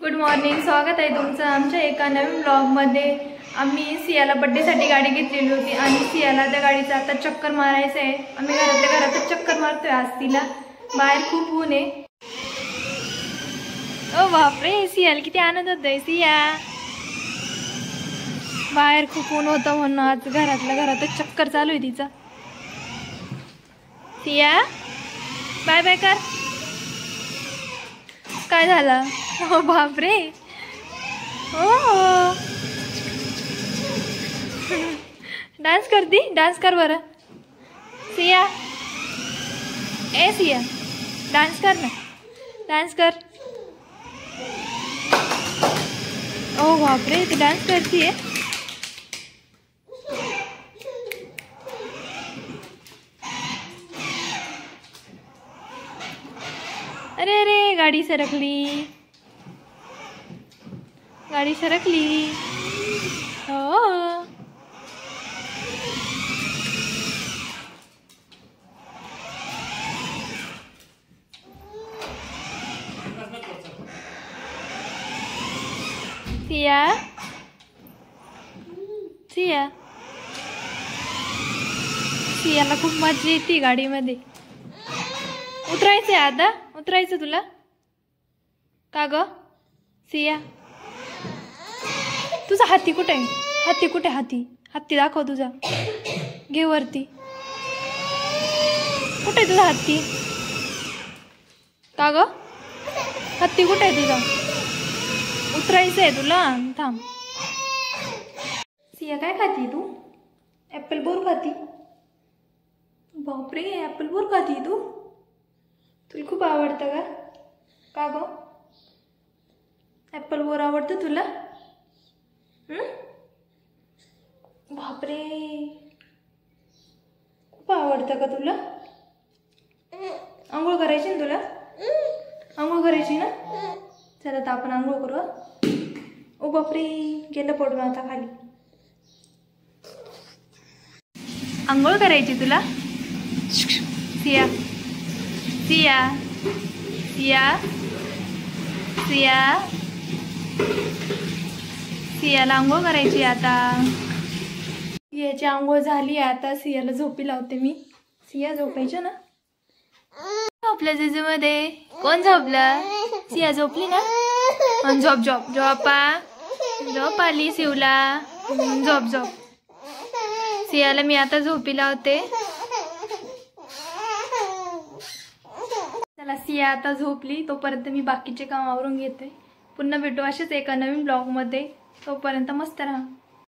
Good morning, स्वागत आहे तुमचं आमच्या एका नवीन ब्लॉगमध्ये। आम्ही सियाला बर्थडेसाठी गाडी घेतलेली होती आणि सियाला त्या गाडीचं आता चक्कर मारायचं आहे। आम्ही घरातल्या घरातच चक्कर मारतोय आज तिला, बाहेर खूप ऊन आहे। ओ बापरे, सियाला किती आनंद होतोय। सिया बाहेर खूप ऊन होतं म्हणून आज घरातल्या घरातच चक्कर चालू आहे तिचा। सिया बाय बाय कर। काय झालं? ओ बापरे, ओ डान्स करती, डान्स कर बरं सिया। ए सिया डान्स कर ना, डान्स कर। ओ बापरे, ती डान्स करती है। अरे अरे, गाड़ी सरकली, गाड़ी सरकली। ओ सिया, सिया, सियाला खूप मजा येते गाडीमध्ये। उतरायचंय आता, उतरायचं तुला का ग सिया? तुझा हाती कुठे आहे? हाती कुठे? हाती, हत्ती दाखव तुझा, घे वरती। कुठे आहे तुझा हत्ती? का ग हत्ती कुठे आहे तुझा? उतरायचंय तुला, थांब। सिया काय खाती तू? ॲपल बोर खाती? बापरे, ॲपल बोर खाती तू? तुला खूप आवडतं का ग? ॲपल बोर आवडतं तुला? बापरे, खूप आवडतं का तुला? आंघोळ करायची ना तुला? आंघोळ करायची ना? चला आता आपण आंघोळ करू। ओ बापरे, गेलं पडून आता खाली। आंघोळ करायची तुला? सिया, सिया, सिया, सिया, सियाला आंघोळ करायची आता। सियाची आंघोळ झाली, आता सियाला झोपी लावते मी। सिया झोपायचं ना? झोपल्या जेजूमध्ये कोण झोपलं? सिया झोपली ना? झोप झोप झोपा, झोप आली शिवला, झोप झोप। सियाला मी आता झोपी लावते। चला, सिया आता झोपली, तोपर्यंत मी बाकीचे काम आवरून घेते। पुन्हा भेटू असेच एका नवीन ब्लॉगमध्ये, तोपर्यंत मस्त राहा।